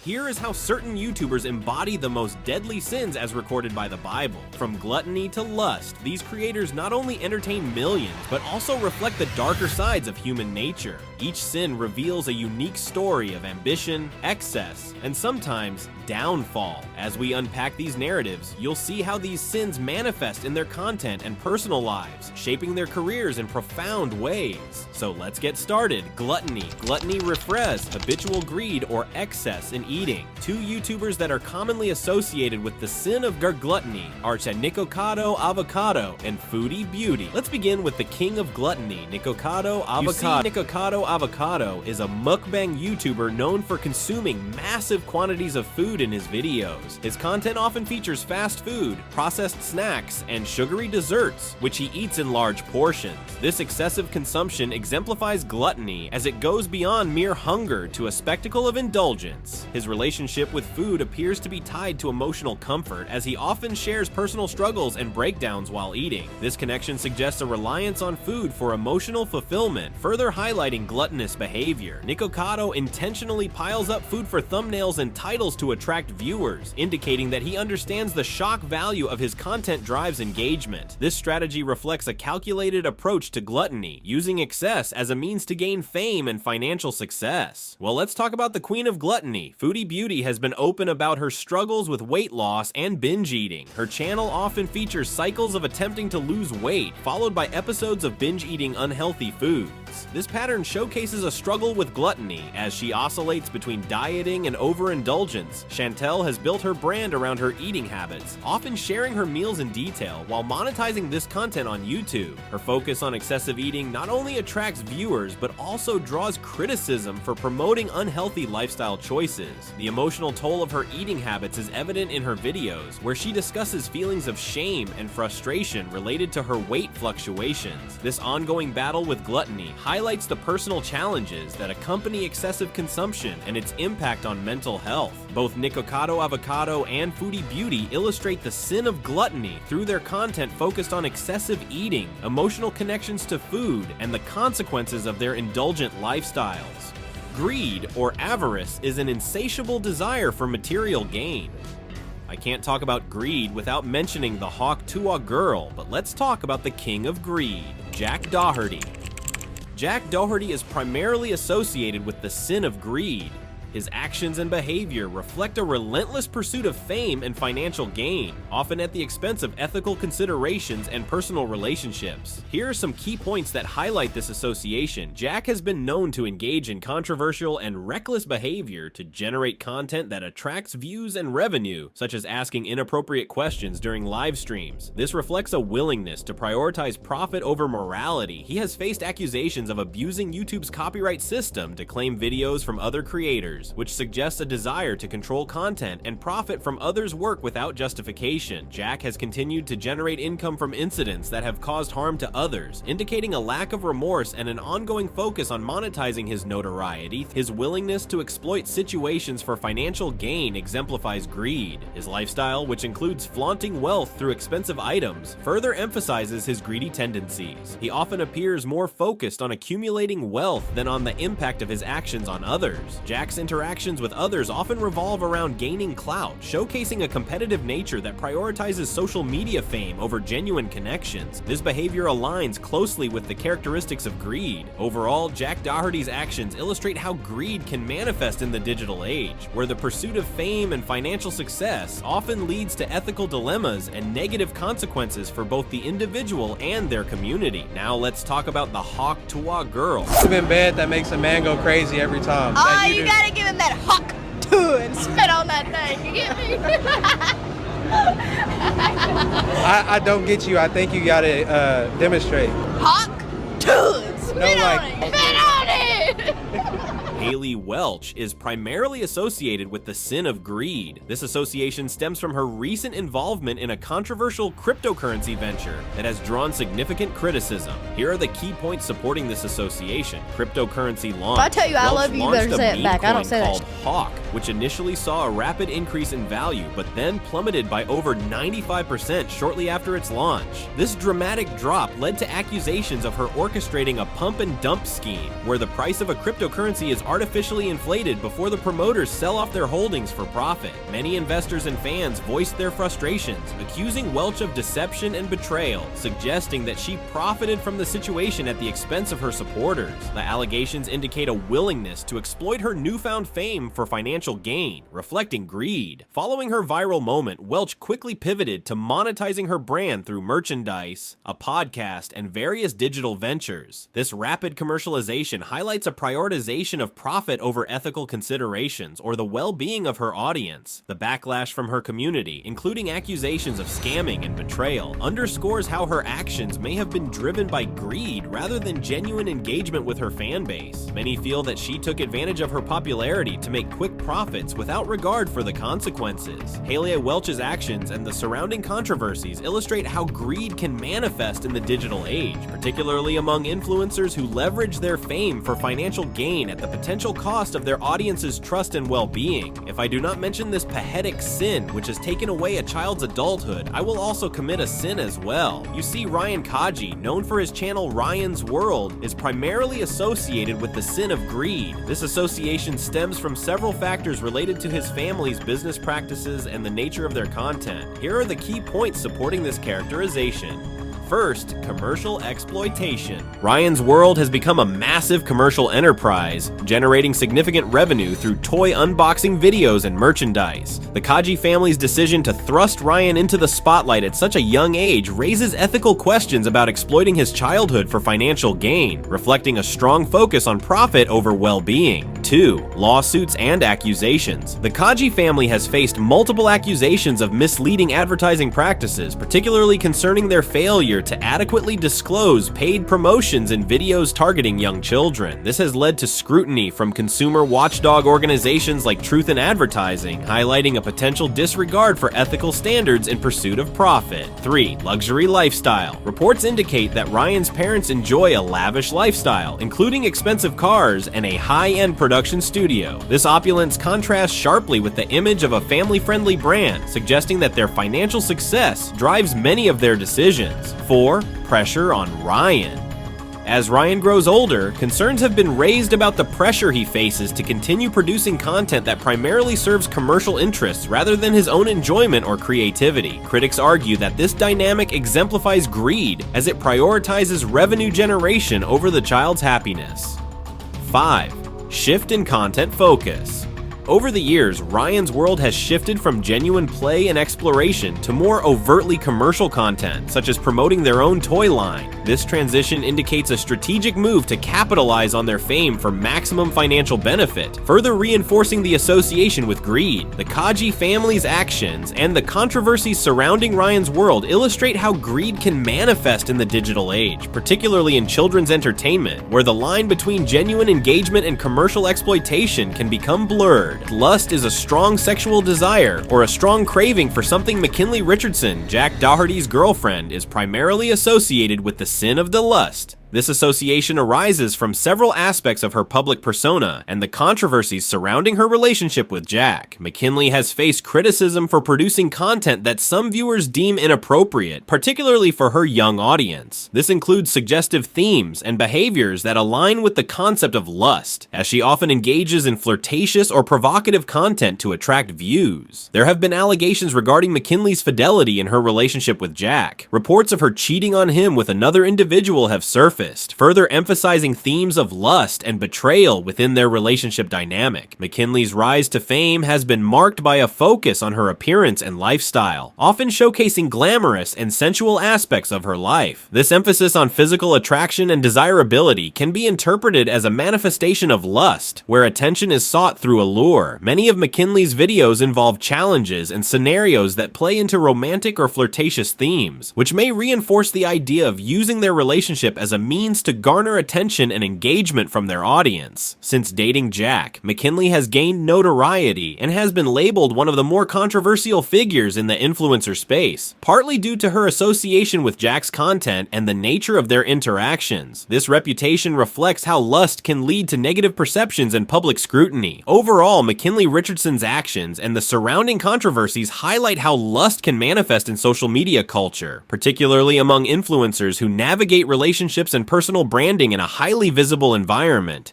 Here is how certain YouTubers embody the most deadly sins as recorded by the Bible. From gluttony to lust, these creators not only entertain millions, but also reflect the darker sides of human nature. Each sin reveals a unique story of ambition, excess, and sometimes downfall. As we unpack these narratives, you'll see how these sins manifest in their content and personal lives, shaping their careers in profound ways. So let's get started. Gluttony refers habitual greed or excess in eating. Two YouTubers that are commonly associated with the sin of gluttony are Nikocado Avocado and Foodie Beauty. Let's begin with the king of gluttony, Nikocado Avocado. Nikocado Avocado is a mukbang YouTuber known for consuming massive quantities of food in his videos. His content often features fast food, processed snacks, and sugary desserts, which he eats in large portions. This excessive consumption exemplifies gluttony as it goes beyond mere hunger to a spectacle of indulgence. His relationship with food appears to be tied to emotional comfort, as he often shares personal struggles and breakdowns while eating. This connection suggests a reliance on food for emotional fulfillment, further highlighting gluttonous behavior. Nikocado intentionally piles up food for thumbnails and titles to attract viewers, indicating that he understands the shock value of his content drives engagement. This strategy reflects a calculated approach to gluttony, using excess as a means to gain fame and financial success. Well, let's talk about the queen of gluttony. Foodie Beauty has been open about her struggles with weight loss and binge eating. Her channel often features cycles of attempting to lose weight, followed by episodes of binge eating unhealthy foods. This pattern showcases a struggle with gluttony as she oscillates between dieting and overindulgence. Chantel has built her brand around her eating habits, often sharing her meals in detail while monetizing this content on YouTube. Her focus on excessive eating not only attracts viewers, but also draws criticism for promoting unhealthy lifestyle choices. The emotional toll of her eating habits is evident in her videos, where she discusses feelings of shame and frustration related to her weight fluctuations. This ongoing battle with gluttony highlights the personal challenges that accompany excessive consumption and its impact on mental health. Both Nikocado Avocado and Foodie Beauty illustrate the sin of gluttony through their content focused on excessive eating, emotional connections to food, and the consequences of their indulgent lifestyles. Greed, or avarice, is an insatiable desire for material gain. I can't talk about greed without mentioning the Hawk Tuah girl, but let's talk about the king of greed, Jack Doherty. Jack Doherty is primarily associated with the sin of greed. His actions and behavior reflect a relentless pursuit of fame and financial gain, often at the expense of ethical considerations and personal relationships. Here are some key points that highlight this association. Jack has been known to engage in controversial and reckless behavior to generate content that attracts views and revenue, such as asking inappropriate questions during live streams. This reflects a willingness to prioritize profit over morality. He has faced accusations of abusing YouTube's copyright system to claim videos from other creators, which suggests a desire to control content and profit from others' work without justification. Jack has continued to generate income from incidents that have caused harm to others, indicating a lack of remorse and an ongoing focus on monetizing his notoriety. His willingness to exploit situations for financial gain exemplifies greed. His lifestyle, which includes flaunting wealth through expensive items, further emphasizes his greedy tendencies. He often appears more focused on accumulating wealth than on the impact of his actions on others. Jack's interactions with others often revolve around gaining clout, showcasing a competitive nature that prioritizes social media fame over genuine connections. This behavior aligns closely with the characteristics of greed. Overall, Jack Doherty's actions illustrate how greed can manifest in the digital age, where the pursuit of fame and financial success often leads to ethical dilemmas and negative consequences for both the individual and their community. Now let's talk about the Hawk Tuah girl. In bed that makes a man go crazy every time. Oh, you gotta give him that hawk to and spit on that thing. You get me? I don't get you. I think you gotta demonstrate. Hawk to and spit on it. Spit on it. Haley Welch is primarily associated with the sin of greed. This association stems from her recent involvement in a controversial cryptocurrency venture that has drawn significant criticism. Here are the key points supporting this association. Cryptocurrency launch. If I tell you I love you, you better launched a say it meme back. I don't coin say that called Hawk, which initially saw a rapid increase in value, but then plummeted by over 95% shortly after its launch. This dramatic drop led to accusations of her orchestrating a pump and dump scheme, where the price of a cryptocurrency is artificially inflated before the promoters sell off their holdings for profit. Many investors and fans voiced their frustrations, accusing Welch of deception and betrayal, suggesting that she profited from the situation at the expense of her supporters. The allegations indicate a willingness to exploit her newfound fame for financial gain, reflecting greed. Following her viral moment, Welch quickly pivoted to monetizing her brand through merchandise, a podcast, and various digital ventures. This rapid commercialization highlights a prioritization of profit over ethical considerations or the well-being of her audience. The backlash from her community, including accusations of scamming and betrayal, underscores how her actions may have been driven by greed rather than genuine engagement with her fan base. Many feel that she took advantage of her popularity to make quick profits without regard for the consequences. Hayley Welch's actions and the surrounding controversies illustrate how greed can manifest in the digital age, particularly among influencers who leverage their fame for financial gain at the potential cost of their audience's trust and well-being. If I do not mention this pathetic sin, which has taken away a child's adulthood, I will also commit a sin as well. You see, Ryan Kaji, known for his channel Ryan's World, is primarily associated with the sin of greed. This association stems from several factors related to his family's business practices and the nature of their content. Here are the key points supporting this characterization. First, commercial exploitation. Ryan's World has become a massive commercial enterprise, generating significant revenue through toy unboxing videos and merchandise. The Kaji family's decision to thrust Ryan into the spotlight at such a young age raises ethical questions about exploiting his childhood for financial gain, reflecting a strong focus on profit over well-being. 2. Lawsuits and accusations. The Kaji family has faced multiple accusations of misleading advertising practices, particularly concerning their failure to adequately disclose paid promotions in videos targeting young children. This has led to scrutiny from consumer watchdog organizations like Truth in Advertising, highlighting a potential disregard for ethical standards in pursuit of profit. 3. Luxury lifestyle. Reports indicate that Ryan's parents enjoy a lavish lifestyle, including expensive cars and a high-end production studio. This opulence contrasts sharply with the image of a family-friendly brand, suggesting that their financial success drives many of their decisions. 4. Pressure on Ryan. As Ryan grows older, concerns have been raised about the pressure he faces to continue producing content that primarily serves commercial interests rather than his own enjoyment or creativity. Critics argue that this dynamic exemplifies greed as it prioritizes revenue generation over the child's happiness. 5. Shift in content focus. Over the years, Ryan's World has shifted from genuine play and exploration to more overtly commercial content, such as promoting their own toy line. This transition indicates a strategic move to capitalize on their fame for maximum financial benefit, further reinforcing the association with greed. The Kaji family's actions and the controversies surrounding Ryan's World illustrate how greed can manifest in the digital age, particularly in children's entertainment, where the line between genuine engagement and commercial exploitation can become blurred. Lust is a strong sexual desire or a strong craving for something. McKinley Richardson, Jack Doherty's girlfriend, is primarily associated with the sin of the lust. This association arises from several aspects of her public persona and the controversies surrounding her relationship with Jack. McKinley has faced criticism for producing content that some viewers deem inappropriate, particularly for her young audience. This includes suggestive themes and behaviors that align with the concept of lust, as she often engages in flirtatious or provocative content to attract views. There have been allegations regarding McKinley's fidelity in her relationship with Jack. Reports of her cheating on him with another individual have surfaced, further emphasizing themes of lust and betrayal within their relationship dynamic. McKinley's rise to fame has been marked by a focus on her appearance and lifestyle, often showcasing glamorous and sensual aspects of her life. This emphasis on physical attraction and desirability can be interpreted as a manifestation of lust, where attention is sought through allure. Many of McKinley's videos involve challenges and scenarios that play into romantic or flirtatious themes, which may reinforce the idea of using their relationship as a means to garner attention and engagement from their audience. Since dating Jack, McKinley has gained notoriety and has been labeled one of the more controversial figures in the influencer space, partly due to her association with Jack's content and the nature of their interactions. This reputation reflects how lust can lead to negative perceptions and public scrutiny. Overall, McKinley Richardson's actions and the surrounding controversies highlight how lust can manifest in social media culture, particularly among influencers who navigate relationships and personal branding in a highly visible environment.